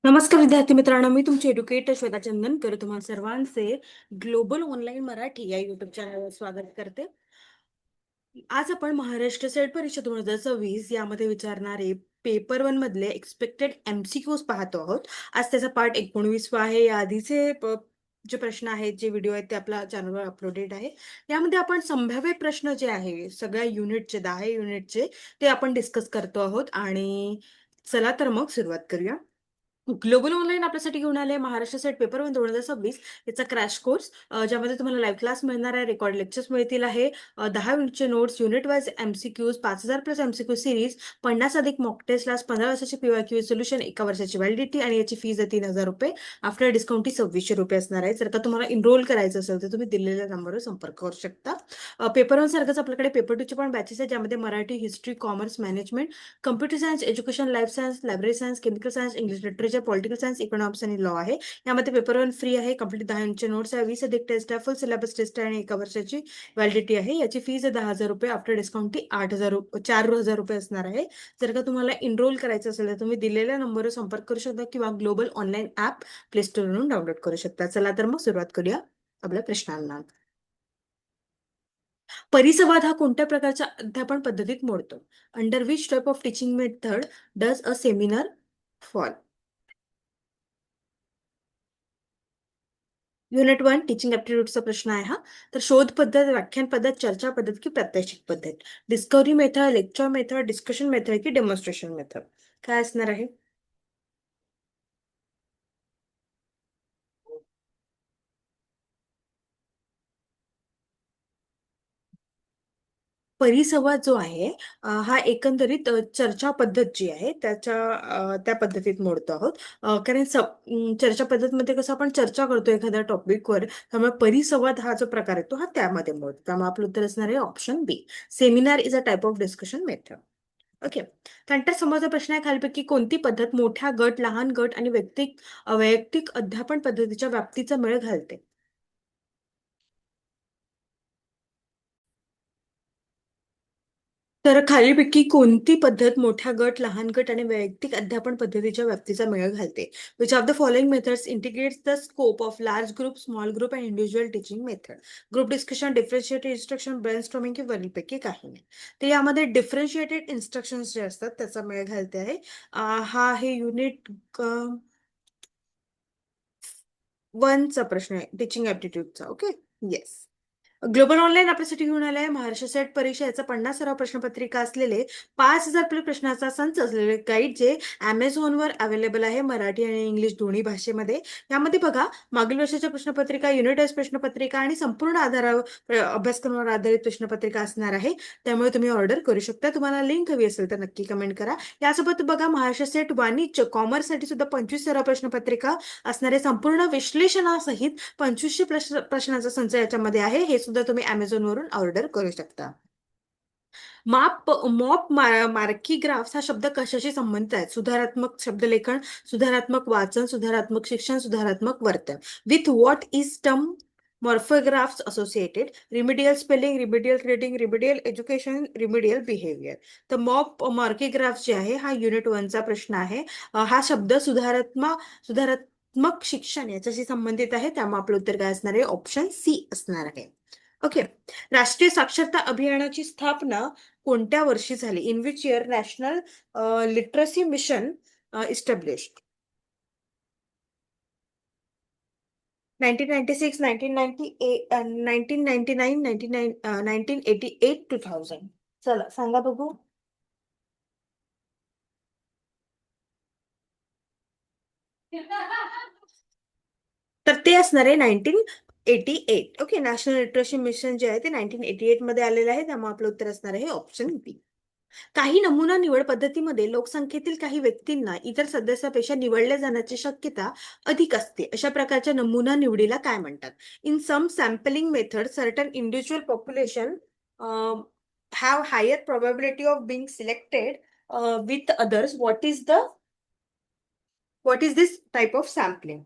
नमस्कार विद्यार्थी मित्रांनो, मी तुमची एड्युकेटर श्वेता चंदनकर तुम्हाला सर्वांचे ग्लोबल ऑनलाईन मराठी या युट्यूब चॅनलवर स्वागत करते. आज आपण महाराष्ट्र सेट परीक्षा 2026 यामध्ये विचारणारे पेपर 1 मधले एक्सपेक्टेड एमसीक्यूज पाहतो आहोत. आज त्याचा पार्ट 19वा आहे. या आधीचे जे प्रश्न आहेत, जे व्हिडिओ आहेत ते आपल्या चॅनलवर अपलोडेड आहे. यामध्ये आपण संभाव्य प्रश्न जे आहे सगळ्या युनिटचे 10 युनिटचे ते आपण डिस्कस करतो आहोत. आणि चला तर मग सुरुवात करूया. ग्लोबल ऑनलाईन आपल्यासाठी घेऊन आले महाराष्ट्र सेट पेपर 1 2026 याचा क्रॅश कोर्स, ज्यामध्ये तुम्हाला लाईव्ह क्लास मिळणार आहे, रेकॉर्ड लेक्चर्स मिळतील आहे, 10 युनिटचे notes, unit wise MCQs, 5000 plus MCQ series, 50 अधिक मॉक टेस्ट क्लास, 15 वर्षाची पीवायक्यू सोल्युशन, 1 वर्षाची व्हॅलिडिटी आणि याची फीज आहे 3000 रुपये. आफ्टर डिस्काउंट ही 2600 रुपये असणार आहे. जर का तुम्हाला इनरोल करायचं असेल तर तुम्ही दिलेल्या नंबरवर संपर्क करू शकता. पेपर 1 सारखंच आपल्याकडे पेपर 2 चे पण बॅचेस आहेत, ज्यामध्ये Marathi, history, commerce, management, computer science, education, life science, library science, chemical science, English literature, political science, economics आणि लॉ आहे. यामध्ये पेपर 1 फ्री आहे. कंप्लीट 10 इंच नोट्स आहे, 20 अधिक टेस्ट आहे, फुल सिलेबस टेस्ट आहे आणि 1 वर्षाची व्हॅलिडिटी आहे. याची फीज आहे 10,000 रुपये. आफ्टर डिस्काउंट ती 4,000 रुपये असणार आहे. जर का तुम्हाला इनरोल करायचं असेल तर तुम्ही दिलेल्या नंबरवर संपर्क करू शकता किंवा ग्लोबल ऑनलाईन ऍप प्ले स्टोरवरून डाउनलोड करू शकता. चला तर मग सुरुवात करूया आपल्या प्रश्नांना. परिसंवाद हा कोणत्या प्रकारच्या अध्यापन पद्धतीत मोडतो? Under which type of teaching method does a seminar fall? Unit 1 teaching ऍप्टिट्यूडचा प्रश्न आहे हा. तर शोध पद्धत, व्याख्यान पद्धत, चर्चा पद्धत की प्रात्यक्षिक पद्धत? Discovery method, lecture method, discussion method की डेमॉन्स्ट्रेशन मेथड? काय असणार आहे? परिसंवाद जो आहे, हा एकंदरीत चर्चा पद्धत जी आहे त्या पद्धतीत मोडतो आहोत. कारण चर्चा पद्धतीमध्ये कसं आपण चर्चा करतो एखाद्या टॉपिकवर, त्यामुळे परिसंवाद हा जो प्रकार आहे तो हा त्यामध्ये मोडतो. त्यामुळे आपलं उत्तर असणार आहे option B. Seminar is a type of discussion method. Okay. त्यानंतर समोरचा प्रश्न आहे, खालीलपैकी कोणती पद्धत मोठ्या गट, लहान गट आणि वैयक्तिक अध्यापन पद्धतीच्या व्याप्तीचा मेळ घालते? तर खालीलपैकी कोणती पद्धत मोठ्या गट, लहान गट आणि वैयक्तिक अध्यापन पद्धतीच्या व्याप्तीचा मेळ घालते? Which of the following methods integrates the scope of large group, small group and individual teaching method? Group discussion, differentiated instruction, brainstorming की वरीलपैकी काही नाही. तर यामध्ये डिफरन्शिएटेड इन्स्ट्रक्शन जे असतात त्याचा मेळ घालते आहे. हा आहे युनिट 1चा प्रश्न आहे, टीचिंग ऍप्टिट्यूडचा. ओके. येस. ग्लोबल ऑनलाईन आपल्यासाठी घेऊन आलाय महाराष्ट्र सेट परीक्षा याचा 50 सराव प्रश्नपत्रिका असलेले 5,000 प्रश्नाचा संच असलेले गाईड जे Amazonवर अवेलेबल आहे, मराठी आणि इंग्लिश दोन्ही भाषेमध्ये. यामध्ये बघा, मागील वर्षाच्या प्रश्नपत्रिका, युनिट वाईज प्रश्नपत्रिका आणि संपूर्ण अभ्यासक्रमावर आधारित प्रश्नपत्रिका असणार आहे. त्यामुळे तुम्ही ऑर्डर करू शकता. तुम्हाला लिंक हवी असेल तर नक्की कमेंट करा. यासोबत बघा, महाराष्ट्र सेट वाणिज्य कॉमर्ससाठी सुद्धा 25 सराव प्रश्नपत्रिका असणारे संपूर्ण विश्लेषणासहित 2500 प्रश्नांचा संच याच्यामध्ये आहे. हे सुद्धा तुम्ही Amazon वरून ऑर्डर करू शकता. मार्की ग्राफ्स हा शब्द कशाशी संबंधित आहे? सुधारात्मक शब्दलेखन, सुधारात्मक वाचन, सुधारात्मक शिक्षण, सुधारात्मक वर्तन. With what is term morphographs associated? Remedial spelling, remedial reading, remedial education, remedial behaviour. तर मार्की ग्राफ्स जे आहे हा युनिट 1चा प्रश्न आहे. हा शब्द सुधारात्मक शिक्षण याच्याशी संबंधित आहे. त्यामुळे आपलं उत्तर काय असणार आहे? ऑप्शन सी असणार आहे. ओके. राष्ट्रीय साक्षरता अभियानाची स्थापना कोणत्या वर्षी झाली? In which year national literacy mission established? 1996, 1998, 1999, 1988, 2000? चला सांगा बघू. तर ते असणार आहे 1988. ओके. नॅशनल लिटरसी मिशन जे आहे ते 1988 मध्ये आलेलं आहे. त्यामुळे आपलं उत्तर असणार आहे ऑप्शन बी. काही नमुना निवड पद्धतीमध्ये लोकसंख्येतील काही व्यक्तींना इतर सदस्यापेक्षा निवडल्या जाण्याची शक्यता अधिक असते. अशा प्रकारच्या नमुना निवडीला काय म्हणतात? In some sampling method certain individual population have higher probability of being selected with others. What is this type of sampling?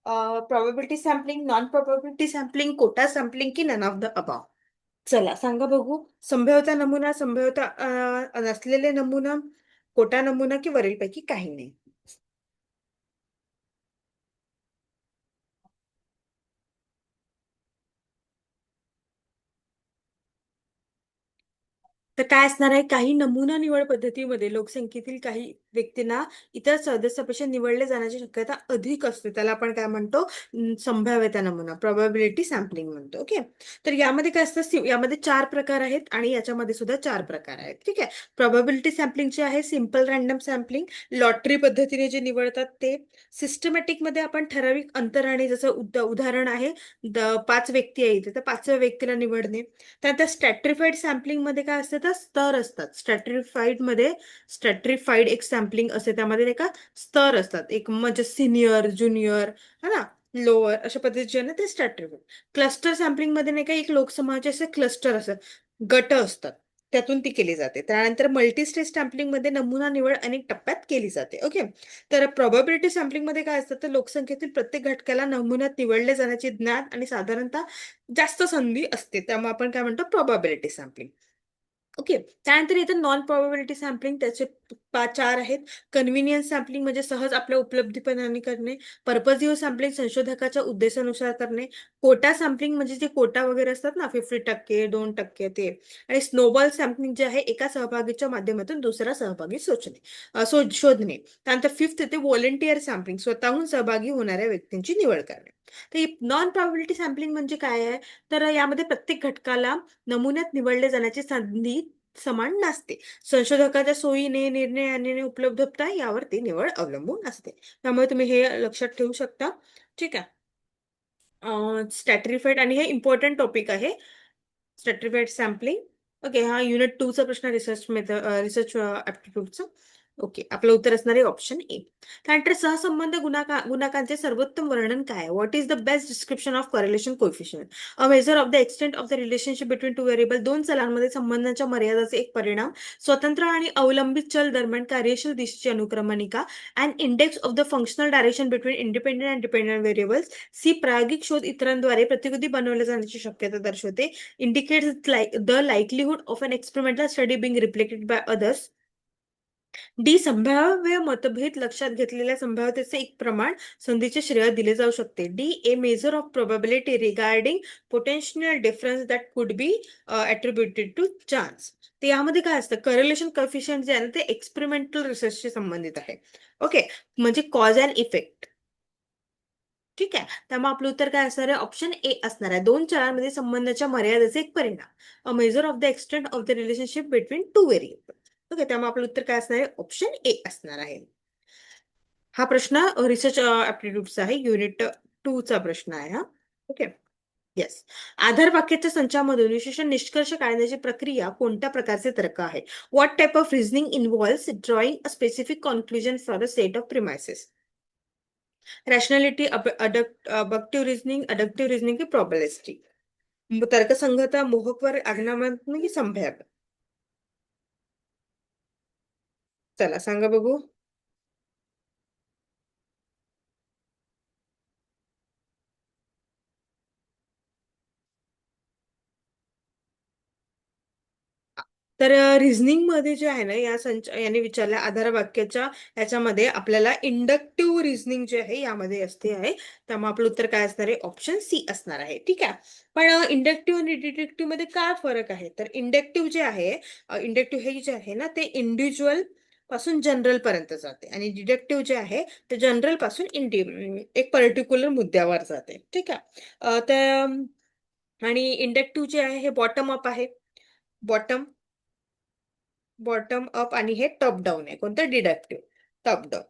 Probability sampling, non probability sampling, quota sampling की नन ऑफ द अबाव? चला सांगा बघू. संभाव्यता नमुना, संभाव्यता नसलेले नमुना, खोटा नमुना की वरीलपैकी काही नाही. तर काय असणार आहे, काही नमुना निवड पद्धतीमध्ये लोकसंख्येतील काही व्यक्तींना इतर सदस्यापेक्षा निवडले जाण्याची शक्यता अधिक असते. त्याला आपण काय म्हणतो, संभाव्यता नमुना, प्रोबॅबिलिटी सॅम्पलिंग म्हणतो. ओके. तर यामध्ये काय असतं, यामध्ये 4 प्रकार आहेत आणि याच्यामध्ये सुद्धा 4 प्रकार आहेत. ठीक आहे. प्रोबॅबिलिटी सॅम्पलिंग जे आहे, सिम्पल रॅन्डम सॅम्पलिंग, लॉटरी पद्धतीने जे निवडतात ते. सिस्टमॅटिक मध्ये आपण ठराविक अंतराने, जसं उदाहरण आहे, 5 व्यक्ती आहेत तर 5व्या व्यक्तीला निवडणे. त्यानंतर स्ट्रॅटिफाईड सॅम्पलिंग मध्ये काय असतं, तर स्तर असतात. स्ट्रॅटिफाईड एक सॅम्पलिंग असते, त्यामध्ये नाही का स्तर असतात, एक म्हणजे सिनियर, ज्युनियर, है ना, लोअर, अशा पद्धतीचे ना ते स्ट्रॅटिफाईड. क्लस्टर सॅम्पलिंग मध्ये नाही का एक लोकसमाज असे क्लस्टर असतात, गट असतात, त्यातून ती केली जाते. त्यानंतर मल्टी स्टेज सॅम्पलिंग मध्ये नमुना निवड अनेक टप्प्यात केली जाते. ओके. तर प्रोबॅबिलिटी सॅम्पलिंग मध्ये काय असतं, तर लोकसंख्येतील प्रत्येक घटकाला नमुन्यात निवडले जाण्याचे ज्ञान आणि साधारणतः जास्त संधी असते, त्यामुळे आपण काय म्हणतो, प्रोबॅबिलिटी सॅम्पलिंग. ओके. त्यानंतर येतं नॉन प्रोबॅबिलिटी सॅम्पलिंग. त्याचे 4 आहेत. कन्व्हिनियन्स सॅम्पलिंग म्हणजे सहज आपल्या उपलब्धीपणाने करणे. पर्पजिव्ह सॅम्पलिंग संशोधकाच्या उद्देशानुसार करणे. कोटा सॅम्पलिंग म्हणजे जे कोटा वगैरे असतात ना, 50%, 2% ते. आणि स्नोबॉल सॅम्पलिंग जे आहे, एका सहभागीच्या माध्यमातून दुसरा सहभागी शोधणे. त्यानंतर 5th येते व्हॉलेंटियर सॅम्पलिंग, स्वतःहून सहभागी होणाऱ्या व्यक्तींची निवड करणे. तर नॉन प्रोबॅबिलिटी सॅम्पलिंग म्हणजे काय आहे, तर यामध्ये प्रत्येक घटकाला नमुन्यात निवडले जाण्याची संधी समान नसते. संशोधकाच्या सोयीने, निर्णय आणि उपलब्धता यावर ती निवड अवलंबून असते. त्यामुळे तुम्ही हे लक्षात ठेवू शकता. ठीक आहे. स्ट्रॅटिफाईड, आणि हे इम्पॉर्टंट टॉपिक आहे, स्ट्रॅटिफाईड सॅम्पलिंग. ओके. हा युनिट 2 चा प्रश्न, रिसर्च ऍप्टिट्यूडचा. ओके. आपलं उत्तर असणार आहे ऑप्शन ए. त्यानंतर सहसंबंध गुणाकांचे सर्वोत्तम वर्णन काय? What is the best description of correlation coefficient? A measure of the extent of the relationship between two variable. दोन चलांमध्ये संबंधाच्या मर्यादाचे एक परिणाम. स्वतंत्र आणि अवलंबित चल दरम्यान कार्यशील दिशेची अनुक्रमणिका. And index of the functional direction between independent and dependent variables. C. प्रायोगिक शोध इतरांद्वारे प्रतिकृती बनवल्या जाण्याची शक्यता दर्शवते. Indicates the likelihood of an experimental study being replicated by others. D. संभाव्य मतभेद लक्षात घेतलेल्या संभाव्यतेचे एक प्रमाण संधीचे श्रेय दिले जाऊ शकते. D. A measure of probability regarding potential difference that could be अट्रिब्युटेड to chance. ते यामध्ये काय असतं, करेलेशन कॉफिशियंट जे आहे ना, ते एक्सपेरिमेंटल रिसर्चशी संबंधित आहे. ओके. म्हणजे कॉज अँड इफेक्ट. ठीक आहे. त्यामुळे आपलं उत्तर काय असणार आहे, ऑप्शन ए असणार आहे. दोन चलांमध्ये संबंधाच्या मर्यादेचे एक परिणाम. A measure of the extent of the relationship between two variable. Okay. त्यामुळे आपलं उत्तर काय असणार आहे, ऑप्शन ए असणार आहे. हा प्रश्न रिसर्च ऍप्टिट्यूडचा आहे, युनिट 2 चा प्रश्न आहे हा. ओके. येस. आधार वाक्याच्या संचामधून विशेष निष्कर्ष काढण्याची प्रक्रिया कोणत्या प्रकारचे तर्क आहे? What type of reasoning involves drawing a specific conclusion for a set of premises? Rationality, abductive reasoning, adductive reasoning की प्रॉबॅबिलिस्टिक? तर्कसंगता, मोहकवर, आज्ञानात्मक की संभाव्य? चला सांगा बघू. तर रिझनिंग मध्ये जे आहे ना, याने विचारल्या आधार वाक्याच्या याच्यामध्ये आपल्याला इंडक्टिव्ह रिझनिंग जे आहे यामध्ये असते आहे. त्यामुळे आपलं उत्तर काय असणार आहे, ऑप्शन सी असणार आहे. ठीक आहे. पण इंडक्टिव्ह आणि डिडक्टिव्ह मध्ये काय फरक आहे, तर इंडक्टिव्ह जे आहे, इंडक्टिव्ह हे जे आहे ना, ते इंडिव्हिज्युअल पासून जनरल पर्यंत जाते, आणि डिडक्टिव्ह जे आहे ते जनरल पासून एक पर्टिक्युलर मुद्द्यावर जाते. ठीक आहे. आणि इंडक्टिव्ह जे आहे हे बॉटम अप आहे. बॉटम बॉटम अप, आणि हे टॉप डाऊन आहे. कोणतं, डिडक्टिव्ह, टॉप डाऊन.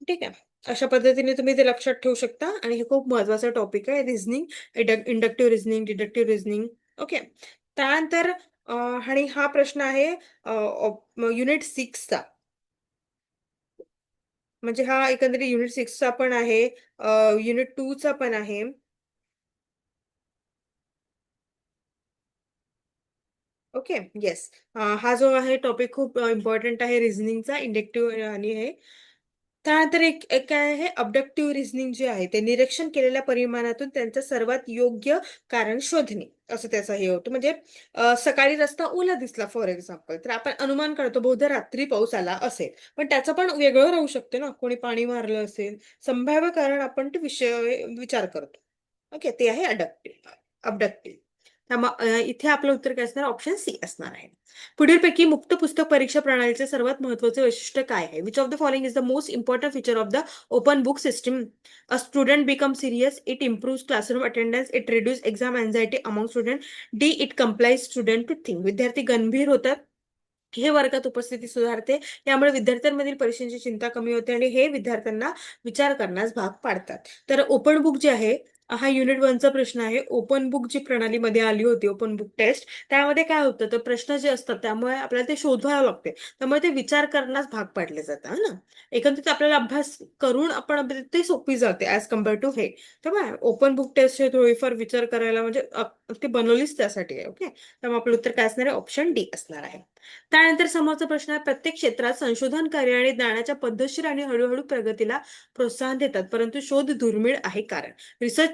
ठीक आहे. अशा पद्धतीने तुम्ही ते लक्षात ठेवू शकता, आणि हे खूप महत्वाचं टॉपिक आहे, reasoning, inductive reasoning, deductive reasoning. Okay. त्यानंतर आणि हा प्रश्न आहे युनिट 6चा. म्हणजे हा एकंदरीत युनिट 6चा पण आहे, युनिट 2चा पण आहे. ओके. येस. हा जो आहे टॉपिक खूप इम्पॉर्टंट आहे, रिझनिंगचा, इंडक्टिव्ह आणि हे. त्यानंतर एक काय आहे, अब्डक्टिव्ह रिझनिंग जे आहे ते निरीक्षण केलेल्या परिमाणातून त्यांचं सर्वात योग्य कारण शोधणे, असं त्याचं हे होतं. म्हणजे सकाळी रस्ता ओला दिसला फॉर एक्झाम्पल, तर आपण अनुमान करतो बहुधा रात्री पाऊस आला असेल, पण त्याचं पण वेगळं राहू शकते ना, कोणी पाणी मारलं असेल, संभाव्य कारण आपण ते विषय विचार करतो. ओके, ते आहे अब्डक्टिव्ह. त्यामुळे इथे आपलं उत्तर काय असणार, ऑप्शन सी असणार आहे. पुढीलपैकी मुक्त पुस्तक परीक्षा प्रणालीचे सर्वात महत्त्वाचे वैशिष्ट्य काय आहे? Which of the following is the most important feature of the open book system? A student become serious, it improves classroom attendance, it reduce exam anxiety among student, D it complies student to think. विद्यार्थी गंभीर होतात, हे वर्गात उपस्थिती सुधारते, यामुळे विद्यार्थ्यांमधील परीक्षेची चिंता कमी होते आणि हे विद्यार्थ्यांना विचार करण्यास भाग पाडतात. तर ओपन बुक जे आहे, हा युनिट 1चा प्रश्न आहे. ओपन बुक जी प्रणालीमध्ये आली होती, ओपन बुक टेस्ट, त्यामध्ये काय होतं, तर प्रश्न जे असतात त्यामुळे आपल्याला ते शोधावं लागते, त्यामुळे ते विचार करण्यास भाग पाडले जातात, है ना. एकंदरीत आपल्याला अभ्यास करून आपण ते सोपी जाते ऍज कम्पेअर टू हे. तेव्हा ओपन बुक टेस्ट हे थोडीफार विचार करायला म्हणजे ती बनवलीच त्यासाठी आहे. ओके, त्यामुळे आपलं उत्तर काय असणार आहे, ऑप्शन डी असणार आहे. त्यानंतर समोरचा प्रश्न आहे, प्रत्येक क्षेत्रात संशोधन कार्य आणि ज्ञानाच्या पद्धतशीर आणि हळूहळू प्रगतीला प्रोत्साहन देतात, परंतु शोध दुर्मिळ आहे. कारण research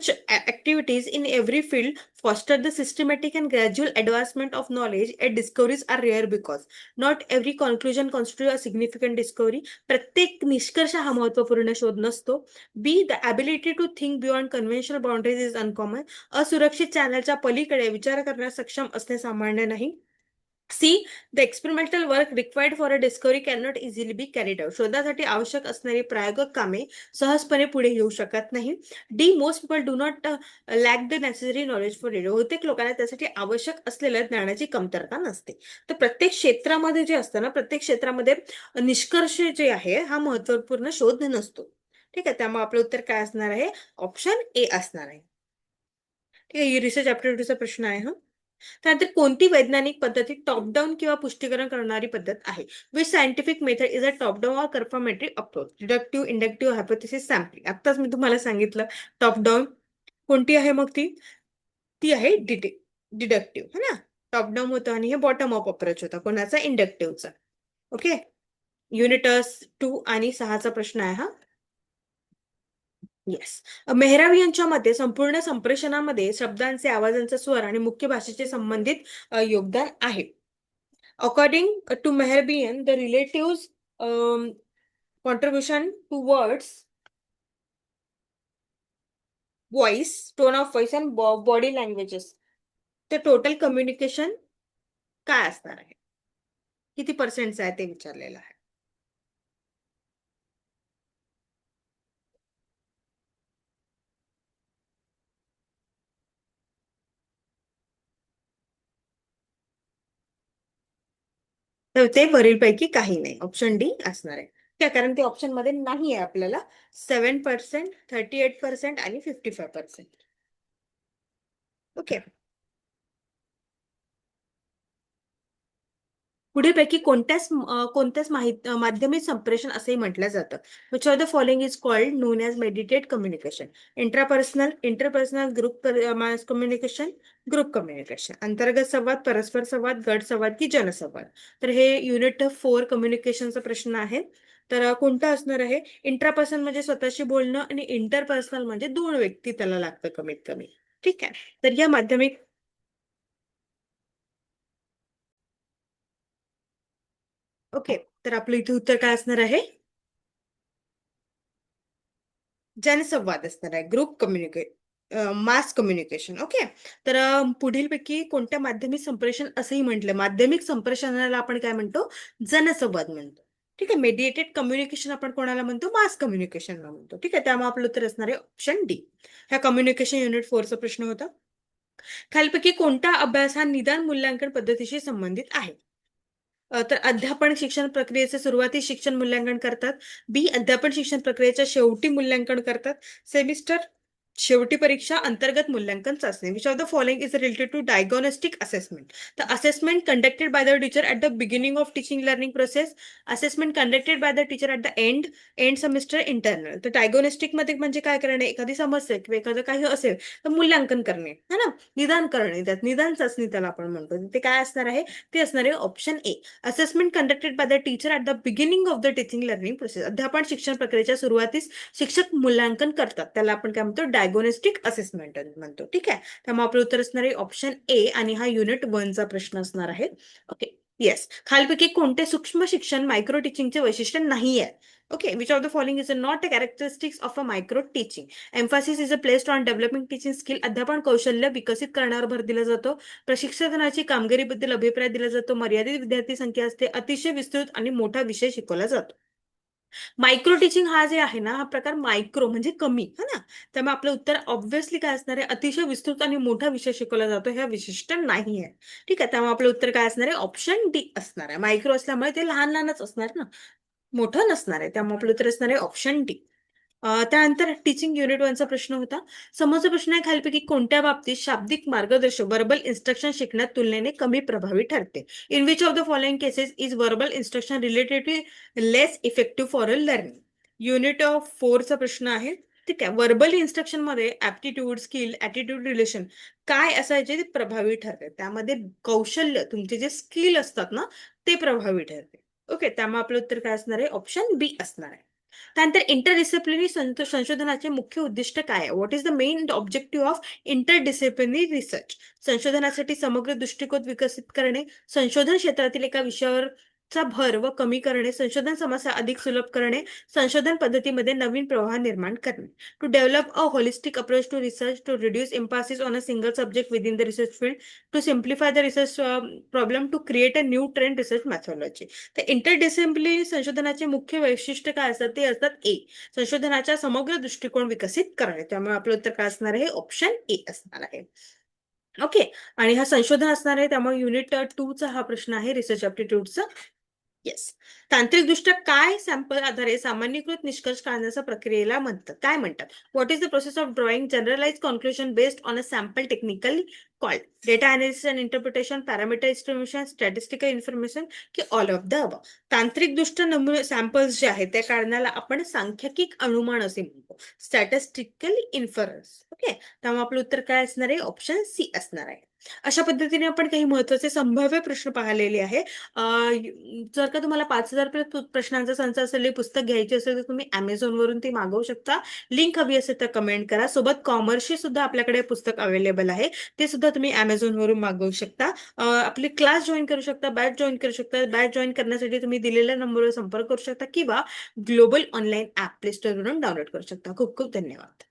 activities in every field foster the systematic and gradual advancement of knowledge, and discoveries are rare because not every conclusion constitutes a significant discovery. प्रत्येक निष्कर्ष हा महत्वपूर्ण शोध नसतो. बी, the ability to think beyond conventional boundaries is uncommon. असुरक्षित चॅनलच्या पलीकडे विचार करण्यास सक्षम असणे सामान्य नाही. C, the experimental work required for a discovery can not easily be carried out. शोधासाठी आवश्यक असणारी प्रायोगिक कामे सहजपणे पुढे येऊ शकत नाही. D, most people do not lack the necessary knowledge for read. बहुतेक लोकांना त्यासाठी आवश्यक असलेल्या ज्ञानाची कमतरता नसते. तर प्रत्येक क्षेत्रामध्ये जे असतं ना, प्रत्येक क्षेत्रामध्ये निष्कर्ष जे आहे हा महत्वपूर्ण शोध नसतो. ठीक आहे, त्यामुळे आपलं उत्तर काय असणार आहे, ऑप्शन ए असणार आहे. ठीक आहे, रिसर्च ऍप्टिट्यूडचा प्रश्न आहे हा. त्यानंतर कोणती वैज्ञानिक पद्धती टॉप डाऊन किंवा पुष्टीकरण करणारी पद्धत आहे? Which scientific method is a top down or confirmatory approach? Deductive, inductive, hypothesis, sampling. आत्ताच मी तुम्हाला सांगितलं टॉप डाऊन. कोणती आहे मग ती? ती आहे डिडक्टिव्ह, है ना. टॉप डाऊन होतं आणि हे बॉटम अप अप्रोच होता, कोणाचा, इंडक्टिव्हचा. ओके, युनिट 2 आणि 6चा प्रश्न आहे हा. येस. मेहरावी यांच्या मते संपूर्ण संप्रेषणामध्ये शब्दांचे, आवाजांचा स्वर आणि मुख्य भाषेचे संबंधित योगदान आहे. According to Mehrabian, the relatives contribution to words, voice, tone of voice and body languages. ते टोटल कम्युनिकेशन काय असणार आहे? किती पर्सेंटचं आहे ते विचारलेलं आहे. तर ते वरीलपैकी काही नाही, ऑप्शन डी असणार आहे. काय, कारण ते ऑप्शन मध्ये नाही आहे आपल्याला. 7%, 38% आणि 55%. ओके. पुढीलपैकी कोणत्याच माध्यमिक संप्रेषण असेही म्हटलं जातं? Which of the following is called non as mediated communication? Intrapersonal, interpersonal, group mass communication, group communication. अंतर्गत संवाद, परस्पर संवाद, गट संवाद की जनसंवाद? तर हे युनिट 4 कम्युनिकेशनचा प्रश्न आहे. तर कोणता असणार आहे? इंट्रापर्सनल म्हणजे स्वतःशी बोलणं आणि इंटरपर्सनल म्हणजे दोन व्यक्ती त्याला लागतं कमीत कमी. ठीक आहे, तर या माध्यमिक. ओके, तर आपलं इथे उत्तर काय असणार आहे? जनसंवाद असणार आहे, ग्रुप मास कम्युनिकेशन. ओके, तर पुढीलपैकी कोणत्या माध्यमिक संप्रेषण असंही म्हटलं? माध्यमिक संप्रेषणाला आपण काय म्हणतो? जनसंवाद म्हणतो. ठीक आहे, मेडिएटेड कम्युनिकेशन आपण कोणाला म्हणतो? मास कम्युनिकेशनला म्हणतो. ठीक आहे, त्यामुळे आपलं उत्तर असणार आहे ऑप्शन डी. ह्या कम्युनिकेशन युनिट 4चा प्रश्न होता. खालीलपैकी कोणता अभ्यास हा निदान मूल्यांकन पद्धतीशी संबंधित आहे? तर अध्यापन शिक्षण प्रक्रियेचे सुरुवातीस शिक्षण मूल्यांकन करतात. बी, अध्यापन शिक्षण प्रक्रियेच्या शेवटी मूल्यांकन करतात. सेमिस्टर शेवटी परीक्षा अंतर्गत मूल्यांकन चाचणी. Which of the following is related to diagnostic assessment? The assessment conducted by the teacher at the beginning of teaching learning process, assessment conducted by the teacher at the end semester internal. तर diagnostic मध्ये म्हणजे काय करणे, एखादी समस्या किंवा एखादं काही असेल तर मूल्यांकन करणे, है ना, निदान करणे, त्यात निदान चाचणी त्याला आपण म्हणतो. ते काय असणार आहे, ते असणार आहे option A. Assessment conducted by the teacher at the beginning of the teaching learning process. अध्यापन शिक्षण प्रक्रियेच्या सुरुवातीस शिक्षक मूल्यांकन करतात, त्याला आपण काय म्हणतो, डायग्नोस्टिक असेसमेंट म्हणतो. ठीक आहे, त्यामुळे आपलं उत्तर असणार आहे ऑप्शन ए, आणि हा युनिट 1 चा प्रश्न असणार आहे. Okay, yes. खालीलपैकी कोणते सूक्ष्म शिक्षण मायक्रो टीचिंगचे वैशिष्ट्य नाही आहे? Okay, which of the following is not a characteristics of a micro teaching? Mphasis is a placed on developing teaching skill. अध्यापन कौशल्य विकसित करण्यावर भर दिला जातो. प्रशिक्षणाची कामगिरीबद्दल अभिप्राय दिला जातो. मर्यादित विद्यार्थी संख्या असते. अतिशय विस्तृत आणि मोठा विषय शिकवला जातो. मायक्रो टीचिंग हा जे आहे ना, हा प्रकार मायक्रो म्हणजे कमी, है ना. त्यामुळे आपलं उत्तर ऑब्व्हियसली काय असणार आहे, अतिशय विस्तृत आणि मोठा विषय शिकवला जातो, ह्या विशिष्ट नाही आहे. ठीक आहे, त्यामुळे आपलं उत्तर काय असणार आहे, ऑप्शन डी असणार आहे. मायक्रो असल्यामुळे ते लहान लहानच असणार ना, मोठं नसणार आहे. त्यामुळे आपलं उत्तर असणार आहे ऑप्शन डी. त्यानंतर टीचिंग युनिट 1 चा प्रश्न होता. समोरचा प्रश्न आहे, खालीलपैकी कोणत्या बाबतीत शाब्दिक मार्गदर्शक वर्बल इन्स्ट्रक्शन शिकण्यात तुलनेने कमी प्रभावी ठरते? In which of the following cases is verbal instruction relatedly less effective for a learning? Unit of 4 चा प्रश्न आहे. ठीक आहे, वर्बल इन्स्ट्रक्शन मध्ये ऍप्टिट्यूड, स्किल, ऍटिट्यूड, रिलेशन काय असायचे ते प्रभावी ठरते? त्यामध्ये कौशल्य, तुमचे जे स्किल असतात ना, ते प्रभावी ठरते. ओके, त्यामुळे आपलं उत्तर काय असणार आहे, ऑप्शन बी असणार आहे. त्यानंतर इंटरडिसिप्लिनरी संशोधनाचे मुख्य उद्दिष्ट काय आहे? What is the main objective of interdisciplinary research? संशोधनासाठी समग्र दृष्टिकोन विकसित करणे, संशोधन क्षेत्रातील एका विषयावर चा भर व कमी करणे, संशोधन समस्या अधिक सुलभ करणे, संशोधन पद्धतीमध्ये नवीन प्रवाह निर्माण करणे. To develop a holistic approach to research, to reduce emphasis on a single subject within the research field, to simplify the research problem, to create a new trend research methodology. तर इंटरडिसिप्लिनरी संशोधनाचे मुख्य वैशिष्ट्य काय असतात, ते असतात ए, संशोधनाचा समग्र दृष्टिकोन विकसित करणे. त्यामुळे आपलं उत्तर काय असणार आहे, ऑप्शन ए असणार आहे. ओके, आणि हा संशोधन असणार आहे, त्यामुळे युनिट 2 चा हा प्रश्न आहे, रिसर्च ॲप्टिट्यूडचा. येस. तांत्रिकदृष्ट्या काय सॅम्पल आधारे सामान्यीकृत निष्कर्ष काढण्याच्या प्रक्रियेला म्हणतात, काय म्हणतात? What is the process of drawing generalise conclusion based on a sample technical called? Data analysis and interpretation, parameter estimation, statistical information, की ऑल ऑफ द अबव? तांत्रिकदृष्ट्या नमुने सॅम्पल्स जे आहेत त्या काढण्याला आपण सांख्यिक अनुमान असे म्हणतो, स्टॅटिस्टिकल इन्फरन्स. ओके, त्यामुळे आपलं उत्तर काय असणार आहे, ऑप्शन सी असणार आहे. अशा पद्धतीने आपण काही महत्वाचे संभाव्य प्रश्न पाहिलेले आहे. जर का तुम्हाला 5,000 प्रश्नांचा संच असलेले पुस्तक घ्यायचे असेल तर तुम्ही Amazon वरून ते मागवू शकता. लिंक हवी असेल तर कमेंट करा. सोबत कॉमर्सचे सुद्धा आपल्याकडे पुस्तक अवेलेबल आहे. ते सुद्धा तुम्ही Amazon वरून मागवू शकता. आपले क्लास जॉईन करू शकता, बॅच जॉईन करू शकता. बॅच जॉईन करण्यासाठी तुम्ही दिलेल्या नंबरवर संपर्क करू शकता किंवा ग्लोबल ऑनलाईन ॲप प्ले स्टोअरवरून डाउनलोड करू शकता. खूप खूप धन्यवाद.